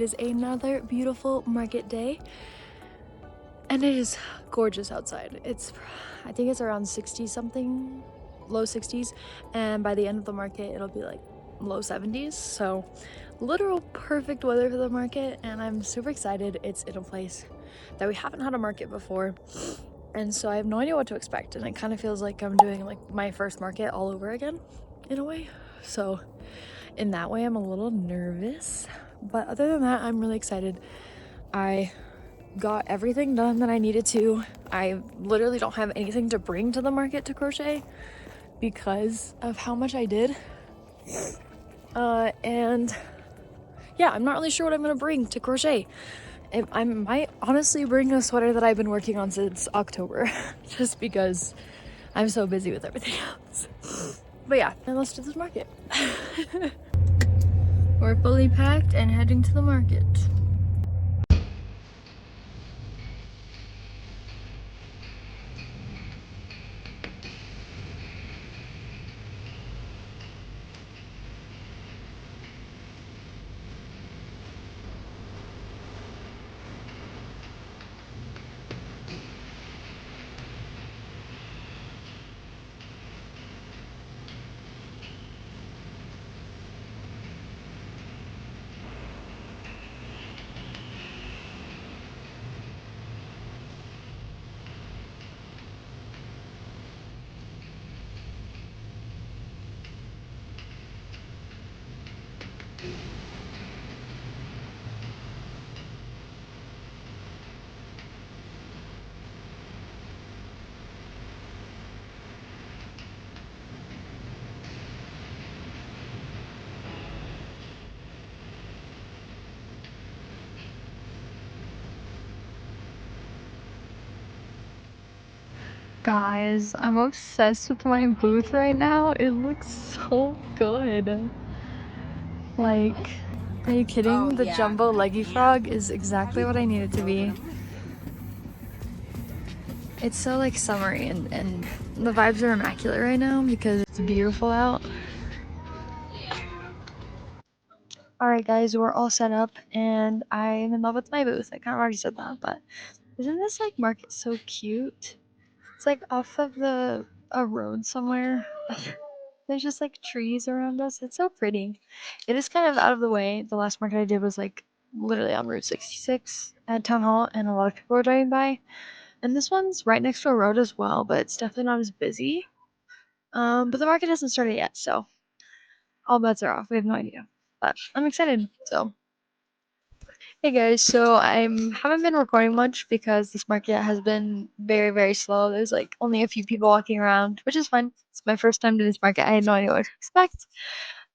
is another beautiful market day, and it is gorgeous outside. I think it's around 60 something, low 60s, and by the end of the market it'll be like low 70s, so literal perfect weather for the market, and I'm super excited. It's in a place that we haven't had a market before, and so I have no idea what to expect, and it kind of feels like I'm doing like my first market all over again in a way. So in that way I'm a little nervous, but other than that I'm really excited. I got everything done that I needed to. I literally don't have anything to bring to the market to crochet because of how much I did, and yeah, I'm not really sure what I'm gonna bring to crochet. I might honestly bring a sweater that I've been working on since October just because I'm so busy with everything else. But yeah, and let's do this market. We're fully packed and heading to the market. Guys, I'm obsessed with my booth right now. It looks so good. Like, are you kidding? The jumbo leggy frog is exactly what I need it to be. It's so like summery, and the vibes are immaculate right now because it's beautiful out. Alright guys, we're all set up and I'm in love with my booth. I kind of already said that, but isn't this like market so cute? It's like off of a road somewhere. There's just like trees around us. It's so pretty. It is kind of out of the way. The last market I did was like literally on Route 66 at Town Hall, and a lot of people were driving by. And this one's right next to a road as well, but it's definitely not as busy. But the market hasn't started yet, so all bets are off. We have no idea. But I'm excited. So hey guys, so I haven't been recording much because this market has been very, very slow. There's like only a few people walking around, which is fun. It's my first time to this market. I had no idea what to expect.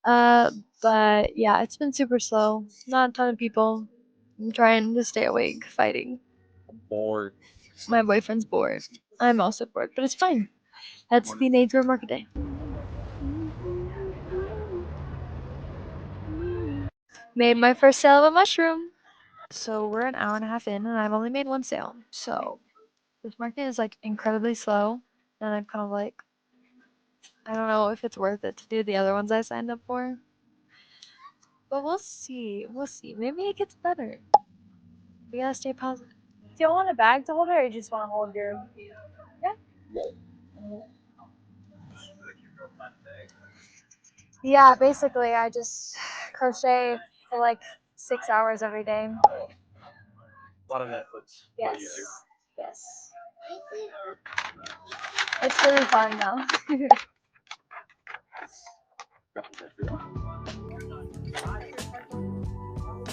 But yeah, it's been super slow. Not a ton of people. I'm trying to stay awake, fighting. Bored. My boyfriend's bored. I'm also bored, but it's fine. That's the nature of market day. Made my first sale of a mushroom. So we're an hour and a half in, and I've only made one sale. So this market is like incredibly slow, and I'm kind of like, I don't know if it's worth it to do the other ones I signed up for. But we'll see. We'll see. Maybe it gets better. We gotta stay positive. Do you want a bag to hold it, or you just want to hold your? Yeah. Yeah, basically, I just crochet for like 6 hours every day. A lot of Netflix. Yes. Yes. It's really fun though.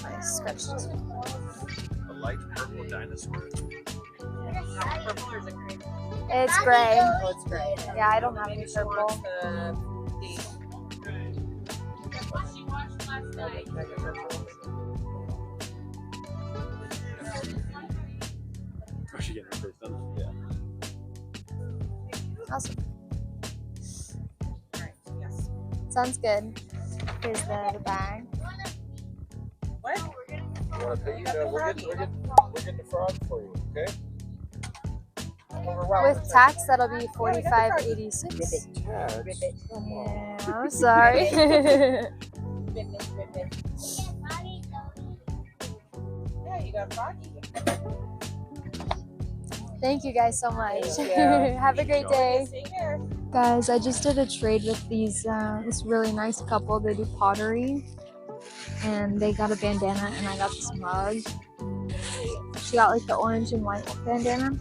I scratched it. A light purple dinosaur. It's gray. Oh, it's gray. Yeah, I don't have any purple. Oh, she getting her face done? Yeah. Awesome. Alright, yes. Sounds good. Here's the bag. What? You want to pay? We're getting the frog for you, okay? With tax, that'll be $45.86. Tags? Yeah, I'm sorry. got froggy. Thank you guys so much. Thank you. Have a great day. See here. Guys, I just did a trade with this really nice couple. They do pottery, and they got a bandana, and I got this mug. She got like the orange and white bandana.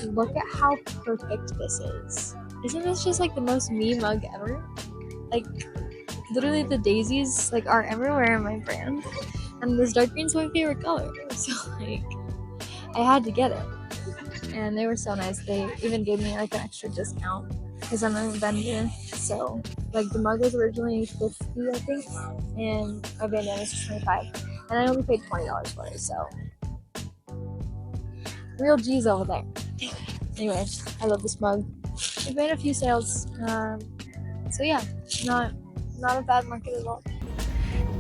Look at how perfect this is. Isn't this just like the most me mug ever? Like, literally the daisies like are everywhere in my brand, and this dark green's my favorite color. So like, I had to get it. And they were so nice. They even gave me like an extra discount because I'm a vendor. So like the mug was originally $50, I think, and my bandana was $25, and I only paid $20 for it. So real G's over there. Anyway, I love this mug. We've made a few sales. So yeah, not a bad market at all.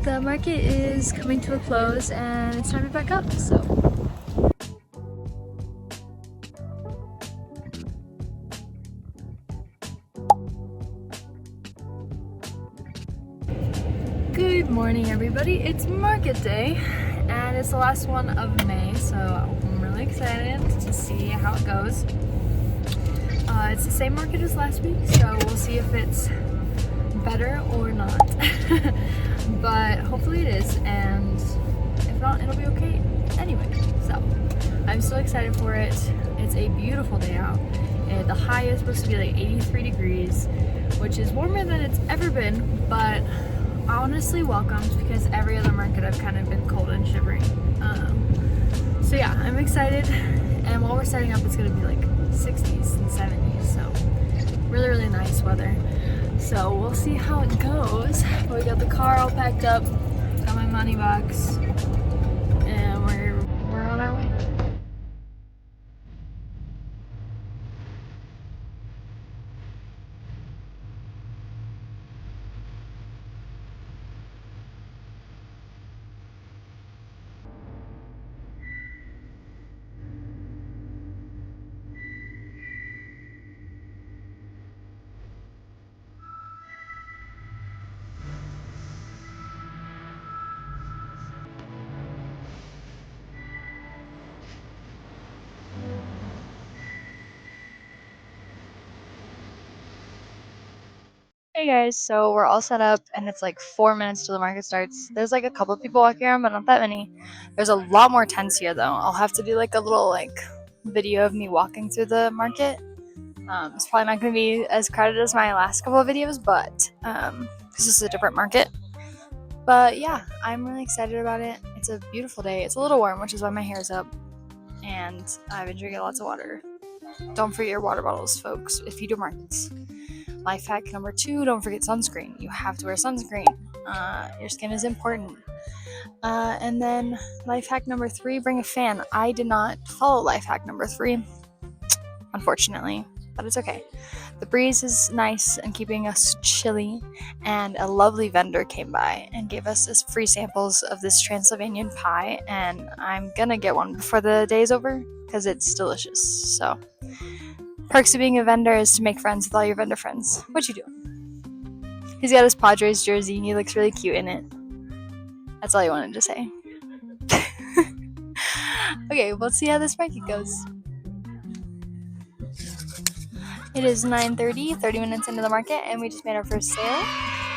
The market is coming to a close, and it's time to back up. So. Good morning, everybody. It's market day, and it's the last one of May, so I'm really excited to see how it goes. It's the same market as last week, so we'll see if it's better or not. But hopefully it is, and if not, it'll be okay anyway. So I'm so excited for it. It's a beautiful day out. The high is supposed to be like 83 degrees, which is warmer than it's ever been, but honestly welcomed because every other market I've kind of been cold and shivering. So yeah, I'm excited, and while we're setting up, it's gonna be like 60s and 70s, so really, really nice weather. So we'll see how it goes. We got the car all packed up, got my money box, and we're on our way. Hey guys, so we're all set up, and it's like 4 minutes till the market starts. There's like a couple of people walking around, but not that many. There's a lot more tents here though. I'll have to do like a little like video of me walking through the market. It's probably not going to be as crowded as my last couple of videos, but this is a different market. But yeah, I'm really excited about it. It's a beautiful day. It's a little warm, which is why my hair is up, and I've been drinking lots of water. Don't forget your water bottles, folks, if you do markets. Life hack number 2, don't forget sunscreen. You have to wear sunscreen. Your skin is important. And then life hack number 3, bring a fan. I did not follow life hack number 3, unfortunately, but it's okay. The breeze is nice and keeping us chilly, and a lovely vendor came by and gave us free samples of this Transylvanian pie, and I'm gonna get one before the day's over because it's delicious. So perks of being a vendor is to make friends with all your vendor friends. What you doing? He's got his Padres jersey. He looks really cute in it. That's all I wanted to say. Okay, we'll see how this market goes. It is 9:30, 30 minutes into the market, and we just made our first sale.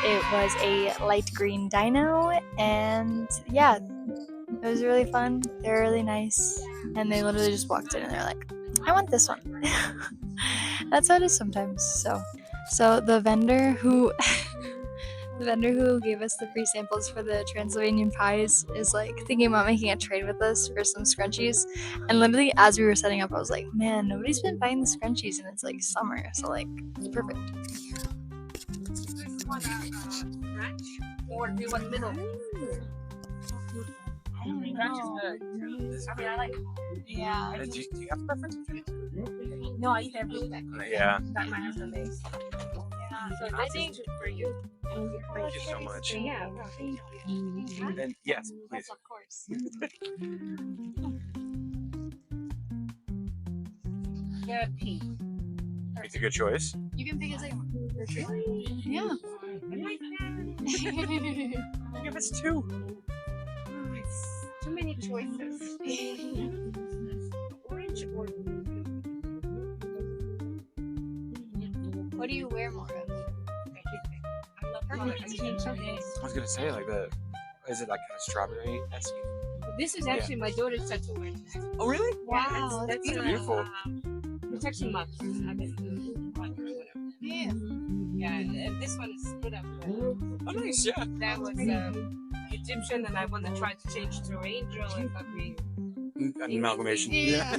It was a light green dino, and yeah, it was really fun. They were really nice, and they literally just walked in and they're like, I want this one. That's how it is sometimes. So the vendor who gave us the free samples for the Transylvanian pies is like thinking about making a trade with us for some scrunchies. And literally as we were setting up, I was like, man, nobody's been buying the scrunchies, and it's like summer, so like it's perfect. Or do you want middle? I don't know. I mean, I like. Yeah. Do you have a preference? No, I eat everything. Yeah. That my husband makes. Yeah. So I think for you. Thank you so much. Yeah. And yes, please. Of course. Good pea. It's a good choice. You can pick a second one. For sure. Yeah. Give us 2. too many choices. Orange or What do you wear more of? everything. I love color. I change today. I was gonna say like the, is it like kind of strawberry esque? This is actually my daughter's tattoo. Oh really? Wow, That's beautiful. Protection marks. I mean, Yeah. yeah, and this one is split up. Oh nice, yeah. That was Egyptian, and I want to try to change to angel and something. An amalgamation. Yeah. I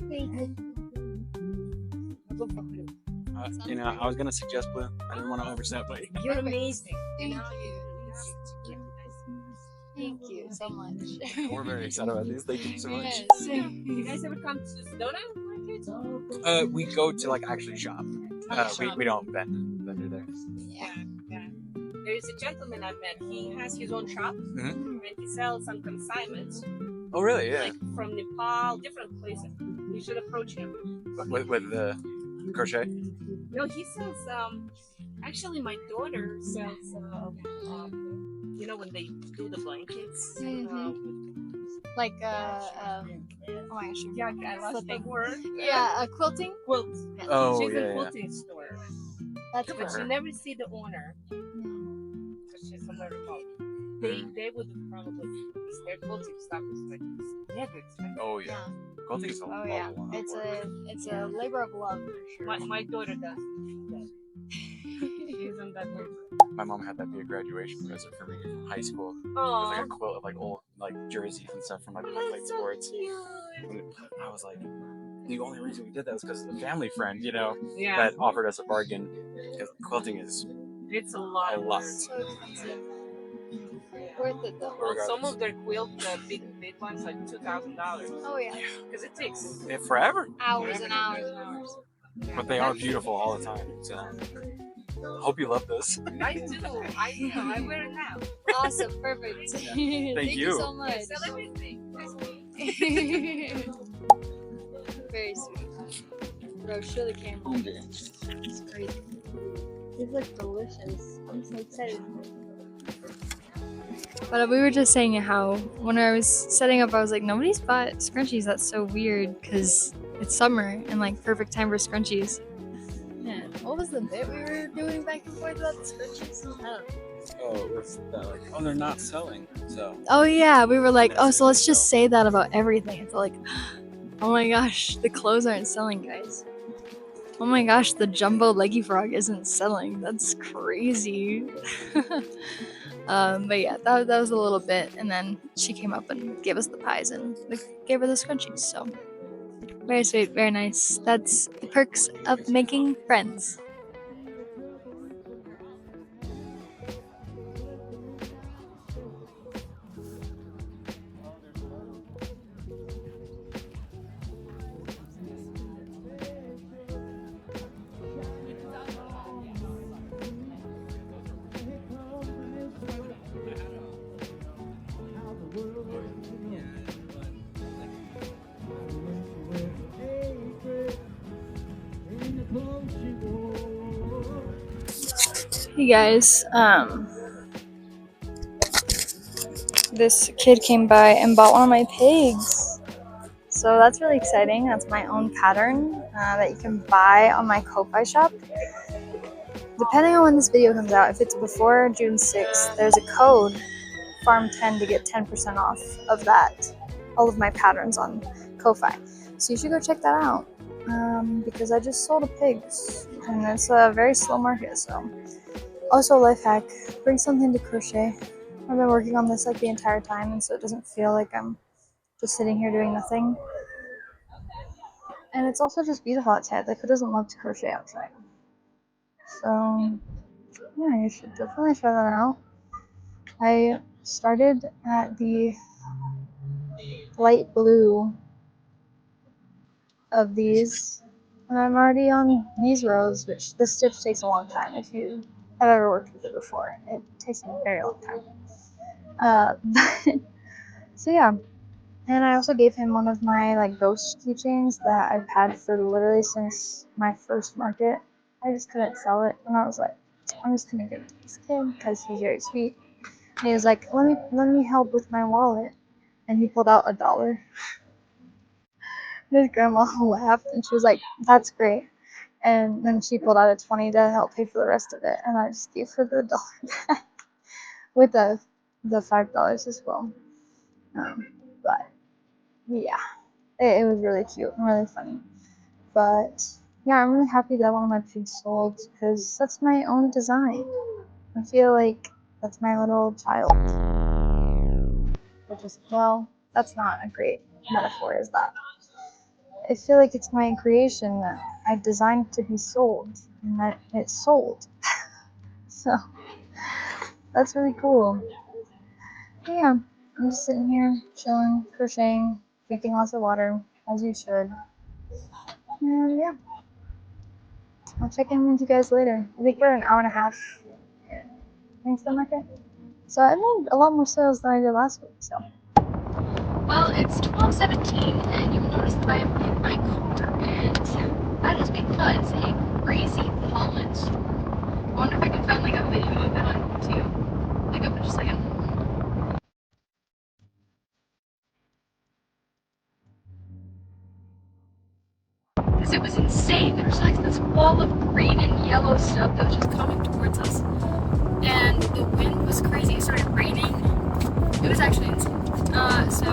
think I'll go for blue. You know, I was gonna suggest blue. I didn't want to overstep, but You're amazing. Thank Now you. you Thank you so much. we're very excited about these. Thank you so much. Yes. You guys ever come to Sedona market? We go to like actually shop. We don't vendor there. Yeah. There is a gentleman I met. He has his own shop, Mhm. and he sells some consignments, Oh really? Yeah. like from Nepal, different places. You should approach him. With the crochet. No, he sells. Actually, my daughter sells. You know when they do the blankets. Like oh my gosh. Yeah, I lost the word. Yeah, quilting. Quilt. Oh She's yeah, a yeah. quilting store, That's but cool. you never see the owner because she's somewhere remote. They would probably because their quilting stuff is like never expensive. Oh yeah. Quilting is a Oh yeah, it's a labor of love for sure. My daughter does. She's on that one. My mom had that be a graduation present for me from high school. It was Oh, like a quilt of like old like jerseys and stuff from like when I played sports. And I was like, the only reason we did that was because of the family friend, you know, yeah, that offered us a bargain. Because quilting is it's a lot. a lot. So expensive. Worth it though. Well, some of their quilt, the big ones, like $2,000 Oh yeah. because it takes. Forever. Hours and hours and hours. But they are beautiful all the time. So hope you love this. I do. I wear it now. Awesome, perfect. Thank you you. so much. Sell everything. Very sweet. Bro, surely came home. It's crazy. These look delicious. I'm so excited. But we were just saying how when I was setting up, I was like, nobody's bought scrunchies. That's so weird because it's summer and like perfect time for scrunchies. Yeah. What was the bit we were doing back and forth about the scrunchies? I don't know. Oh, what's that like? Oh, they're not selling. So Oh yeah, we were like, oh, so let's just say that about everything. It's like, oh my gosh, the clothes aren't selling, guys. Oh my gosh, the jumbo leggy frog isn't selling. That's crazy. But yeah, that was a little bit, and then she came up and gave us the pies and gave her the scrunchies. So very sweet, very nice. That's the perks of making friends. Hey guys, this kid came by and bought one of my pigs. So that's really exciting. That's my own pattern that you can buy on my Ko-Fi shop. Depending on when this video comes out, if it's before June 6th, there's a code, FARM10, to get 10% off of that, all of my patterns on Ko-Fi. So you should go check that out because I just sold a pig and it's a very slow market. So also, life hack, bring something to crochet. I've been working on this like the entire time, and so it doesn't feel like I'm just sitting here doing nothing. And it's also just beautiful outside. Like, who doesn't love to crochet outside? So yeah, you should definitely try that out. I started at the light blue of these, and I'm already on these rows, which this stitch takes a long time. If you have ever worked with it before, it takes a very long time. So yeah, and I also gave him one of my like ghost keychains that I've had for literally since my first market. I just couldn't sell it, and I was like, I'm just gonna give it to this kid because he's very sweet. And he was like, let me help with my wallet. And he pulled out $1. His grandma laughed and she was like, that's great. And then she pulled out a 20 to help pay for the rest of it. And I just gave her the dollar back with the $5 as well. But yeah, it was really cute and really funny. But yeah, I'm really happy that one of my pigs sold because that's my own design. I feel like that's my little child. Which is, well, that's not a great metaphor, is that? I feel like it's my creation that I designed to be sold and that it's sold. So that's really cool. But yeah, I'm just sitting here chilling, crocheting, drinking lots of water, as you should. And yeah, I'll check in with you guys later. I think we're an hour and a half. Thanks, the market. So I made a lot more sales than I did last week. So. Well, it's 12:17, and you'll notice that I am in my car, and that is because a crazy pollen storm. I wonder if I can find like a video of it on YouTube. Like up in just a second. Because it was insane. There was like this wall of green and yellow stuff that was just coming towards us, and the wind was crazy. It started raining. It was actually insane. So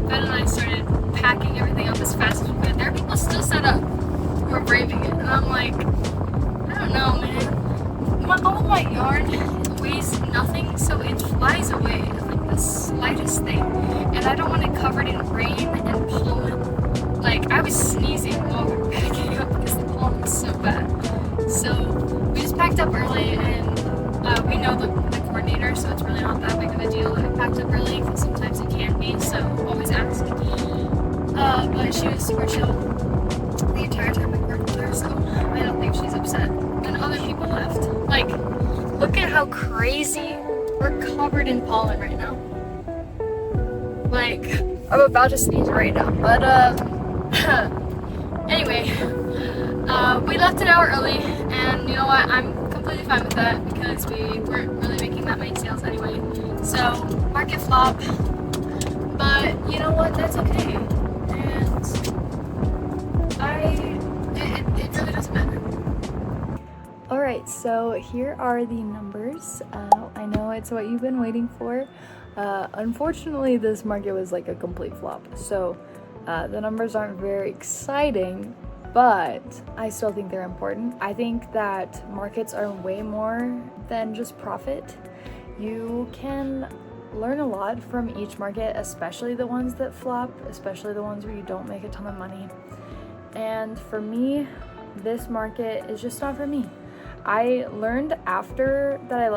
Ben and I started packing everything up as fast as we could. There are people still set up who are braving it, and I'm like, I don't know, man. All of my yarn weighs nothing, so it flies away at like the slightest thing, and I don't want it covered in rain and pollen. Like, I was sneezing while we were packing up because the pollen was so bad. So we just packed up early, and we know the coordinator, so it's really not that big of a deal that I packed up early, because sometimes it can be, so always ask. But she was super chill the entire time we worked with her, so I don't think she's upset. And other people left. Like, look at how crazy we're covered in pollen right now. Like, I'm about to sneeze right now. But anyway, we left an hour early, and you know what? I'm completely fine with that because we weren't really making that many sales anyway. So, market flop. But you know what? That's okay. And it really doesn't matter. Alright, so here are the numbers. I know it's what you've been waiting for. Unfortunately, this market was like a complete flop. So the numbers aren't very exciting, but I still think they're important. I think that markets are way more than just profit. You can learn a lot from each market, especially the ones that flop, especially the ones where you don't make a ton of money. And for me, this market is just not for me. I learned after that I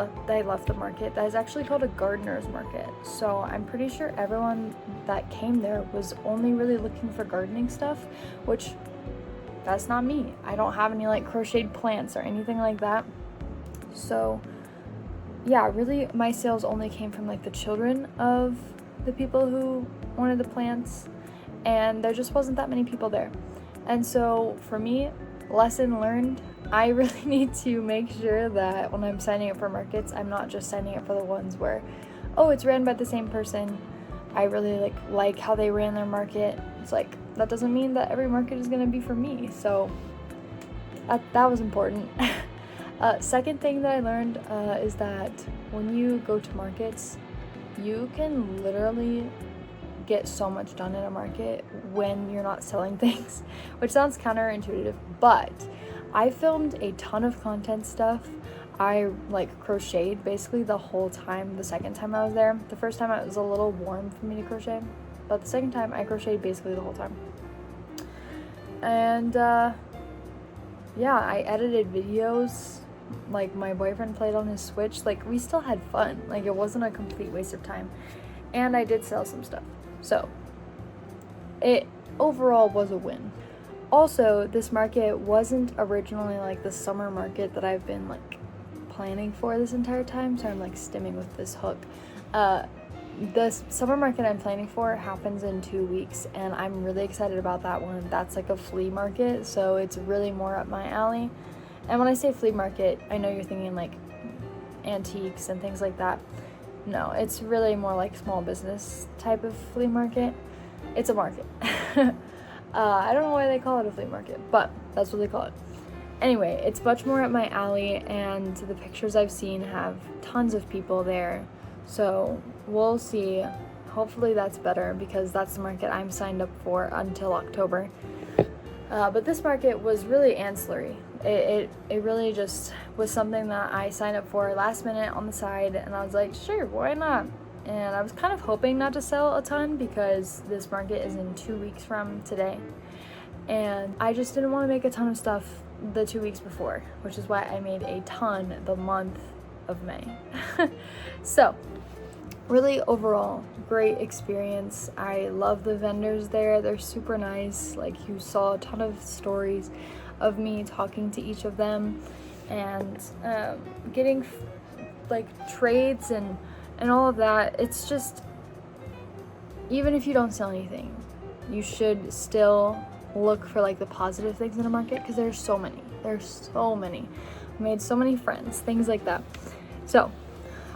left the market that is actually called a gardener's market. So I'm pretty sure everyone that came there was only really looking for gardening stuff, which that's not me. I don't have any like crocheted plants or anything like that. So yeah, really my sales only came from like the children of the people who wanted the plants, and there just wasn't that many people there. And so for me, lesson learned, I really need to make sure that when I'm signing up for markets, I'm not just signing up for the ones where, oh, it's ran by the same person. I really like how they ran their market. It's like, that doesn't mean that every market is gonna be for me. So that was important. Second thing that I learned is that when you go to markets, you can literally get so much done in a market when you're not selling things, which sounds counterintuitive, but I filmed a ton of content stuff. I crocheted basically the whole time the second time I was there. The first time it was a little warm for me to crochet, but the second time I crocheted basically the whole time. And yeah, I edited videos. Like, my boyfriend played on his Switch. Like, we still had fun. Like, it wasn't a complete waste of time. And I did sell some stuff. So it overall was a win. Also, this market wasn't originally like the summer market that I've been like planning for this entire time, so I'm like stimming with this hook. The summer market I'm planning for happens in 2 weeks, and I'm really excited about that one. That's like a flea market, so it's really more up my alley. And when I say flea market, I know you're thinking like antiques and things like that. No, it's really more like small business type of flea market. It's a market. I don't know why they call it a flea market, but that's what they call it. Anyway, it's much more up my alley, and the pictures I've seen have tons of people there. So we'll see. Hopefully that's better, because that's the market I'm signed up for until October. But this market was really ancillary. It really just was something that I signed up for last minute on the side, and I was like, sure, why not? And I was kind of hoping not to sell a ton, because this market is in 2 weeks from today. And I just didn't want to make a ton of stuff the 2 weeks before, which is why I made a ton the month of May. So, really overall, great experience. I love the vendors there. They're super nice. Like, you saw a ton of stories of me talking to each of them, and getting like trades and all of that. It's just, even if you don't sell anything, you should still look for like the positive things in a market, because there's so many. I made so many friends, things like that. So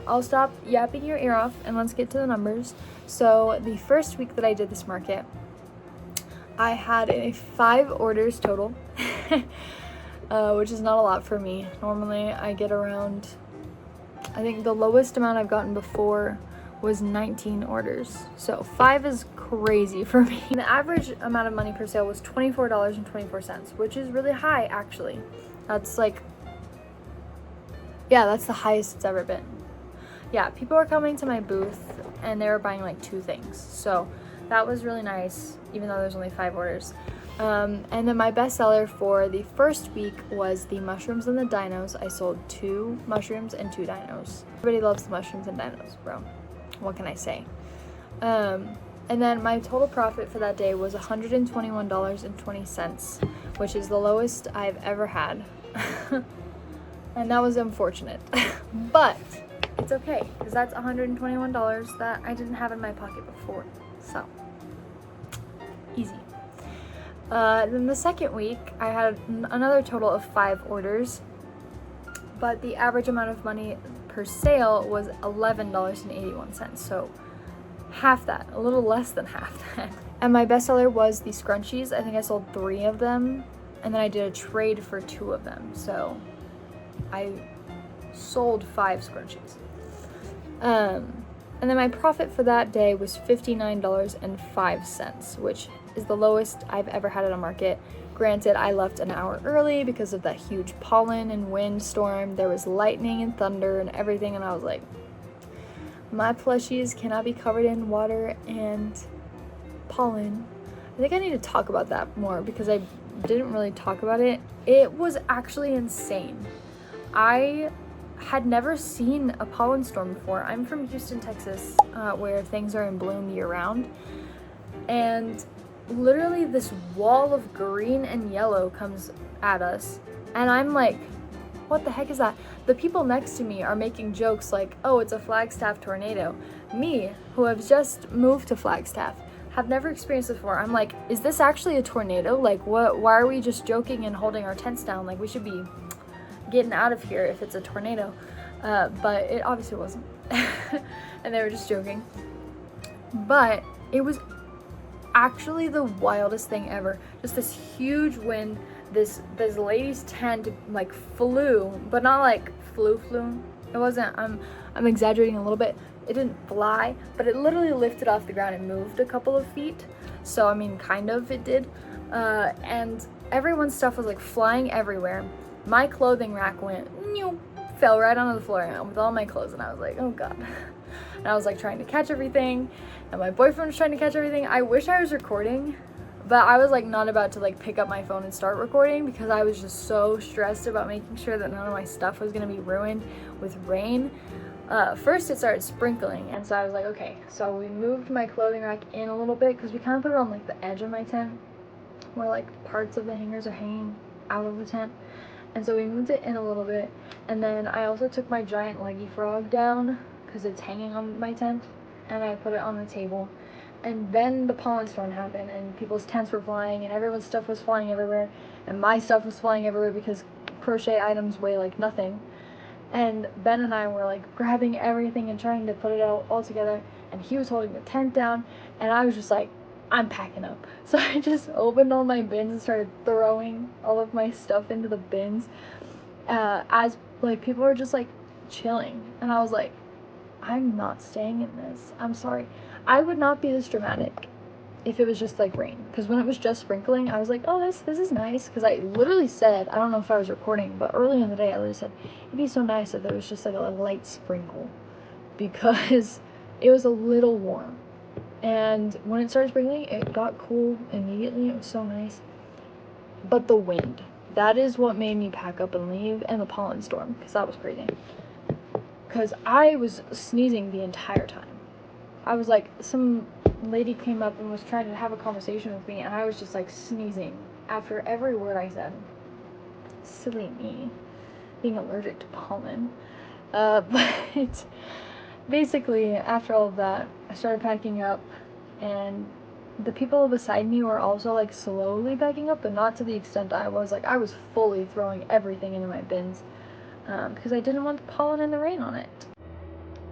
I'll stop yapping your ear off and let's get to the numbers. So the first week that I did this market, I had 5 orders total, which is not a lot for me. Normally I get around, I think the lowest amount I've gotten before was 19 orders. So 5 is crazy for me. The average amount of money per sale was $24.24, which is really high actually. That's like, yeah, that's the highest it's ever been. Yeah, people were coming to my booth and they were buying like 2 things. So that was really nice, even though there's only 5 orders. And then my best seller for the first week was the mushrooms and the dinos. I sold 2 mushrooms and 2 dinos. Everybody loves the mushrooms and dinos, bro. What can I say? And then my total profit for that day was $121.20, which is the lowest I've ever had. And that was unfortunate. But it's okay, because that's $121 that I didn't have in my pocket before. So, easy. Then the second week, I had another total of 5 orders, but the average amount of money per sale was $11.81. So half that, a little less than half that. And my best seller was the scrunchies. I think I sold 3 of them, and then I did a trade for 2 of them. So I sold 5 scrunchies. And then my profit for that day was $59.05, which is the lowest I've ever had at a market. Granted, I left an hour early because of that huge pollen and wind storm. There was lightning and thunder and everything, and I was like, my plushies cannot be covered in water and pollen. I think I need to talk about that more, because I didn't really talk about it. It was actually insane. I had never seen a pollen storm before. I'm from Houston, Texas, where things are in bloom year-round, and literally this wall of green and yellow comes at us, and I'm like, what the heck is that? The people next to me are making jokes like, oh, it's a Flagstaff tornado. Me, who have just moved to Flagstaff, have never experienced this before. I'm like, is this actually a tornado? Like, what? Why are we just joking and holding our tents down? Like, we should be getting out of here if it's a tornado. But it obviously wasn't. And they were just joking. But it was actually the wildest thing ever. Just this huge wind. This lady's tent like flew, but not like flew. It wasn't, I'm exaggerating a little bit. It didn't fly, but it literally lifted off the ground and moved a couple of feet. So I mean, kind of it did. And everyone's stuff was like flying everywhere. My clothing rack fell right onto the floor with all my clothes, and I was like, oh god. And I was like trying to catch everything, and my boyfriend was trying to catch everything. I wish I was recording, but I was like not about to like pick up my phone and start recording, because I was just so stressed about making sure that none of my stuff was gonna be ruined with rain. First it started sprinkling, and so I was like, okay, so we moved my clothing rack in a little bit, because we kind of put it on like the edge of my tent, where like parts of the hangers are hanging out of the tent. And so we moved it in a little bit, and then I also took my giant leggy frog down, because it's hanging on my tent, and I put it on the table. And then the pollen storm happened, and people's tents were flying, and everyone's stuff was flying everywhere, and my stuff was flying everywhere, because crochet items weigh like nothing. And Ben and I were like grabbing everything and trying to put it all together, and he was holding the tent down, and I was just like, I'm packing up. So I just opened all my bins and started throwing all of my stuff into the bins, as like people were just like chilling, and I was like, I'm not staying in this. I'm sorry. I would not be this dramatic if it was just like rain, because when it was just sprinkling, I was like, oh, this is nice, because I literally said, I don't know if I was recording, but early in the day I literally said it'd be so nice if there was just like a light sprinkle, because it was a little warm, and when it started sprinkling it got cool immediately. It was so nice. But the wind, that is what made me pack up and leave, and the pollen storm, because that was crazy, because I was sneezing the entire time. I was like, some lady came up and was trying to have a conversation with me, and I was just like sneezing after every word I said. Silly me, being allergic to pollen. But basically, after all of that, I started packing up, and the people beside me were also like slowly packing up, but not to the extent I was. Like, I was fully throwing everything into my bins, because I didn't want the pollen and the rain on it.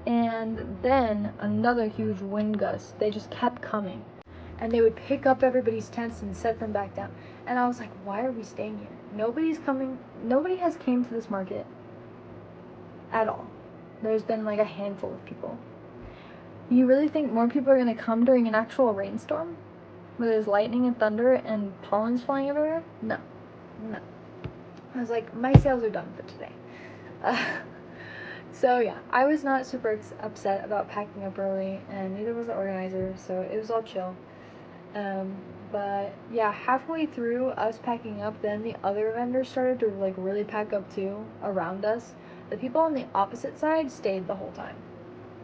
And then another huge wind gust. They just kept coming, and they would pick up everybody's tents and set them back down. And I was like, why are we staying here? Nobody's coming. Nobody has came to this market at all. There's been like a handful of people. You really think more people are going to come during an actual rainstorm where there's lightning and thunder and pollen's flying everywhere? No. I was like, my sales are done for today. So yeah, I was not super upset about packing up early, and neither was the organizer, so it was all chill. But yeah, halfway through us packing up, then the other vendors started to like really pack up too around us. The people on the opposite side stayed the whole time.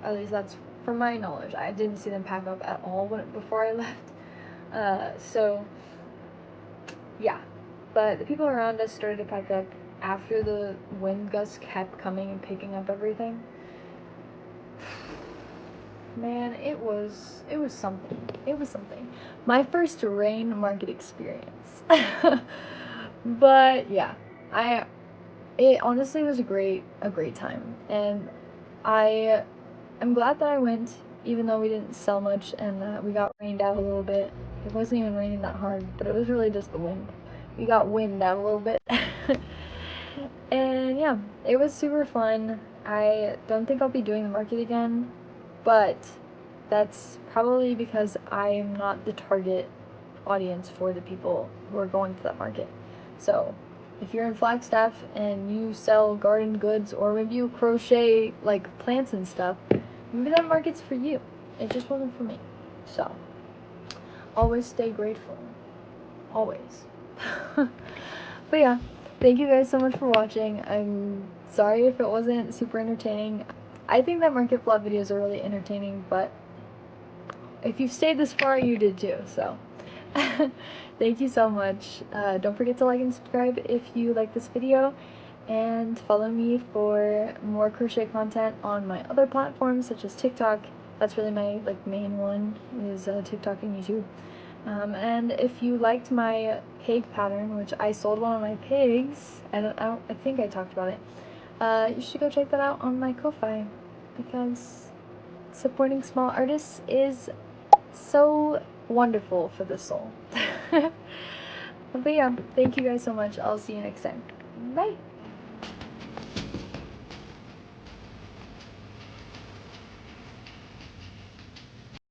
At least that's from my knowledge. I didn't see them pack up at all before I left. So yeah, but the people around us started to pack up after the wind gusts kept coming and picking up everything. Man, it was something. It was something. My first rain market experience. But yeah, it honestly was a great time, and I'm glad that I went, even though we didn't sell much and we got rained out a little bit. It wasn't even raining that hard, but it was really just the wind. We got wind out a little bit. And yeah, it was super fun. I don't think I'll be doing the market again, but that's probably because I'm not the target audience for the people who are going to that market. So if you're in Flagstaff and you sell garden goods, or maybe you crochet like plants and stuff, maybe that market's for you. It just wasn't for me. So always stay grateful. Always. But yeah, thank you guys so much for watching. I'm sorry if it wasn't super entertaining. I think that market flop videos are really entertaining, but if you've stayed this far, you did too, so. Thank you so much. Don't forget to like and subscribe if you like this video, and follow me for more crochet content on my other platforms such as TikTok. That's really my main one, is TikTok and YouTube. And if you liked my pig pattern, which I sold one of my pigs, I think I talked about it, you should go check that out on my Ko-Fi, because supporting small artists is so wonderful for the soul. But yeah, thank you guys so much. I'll see you next time. Bye!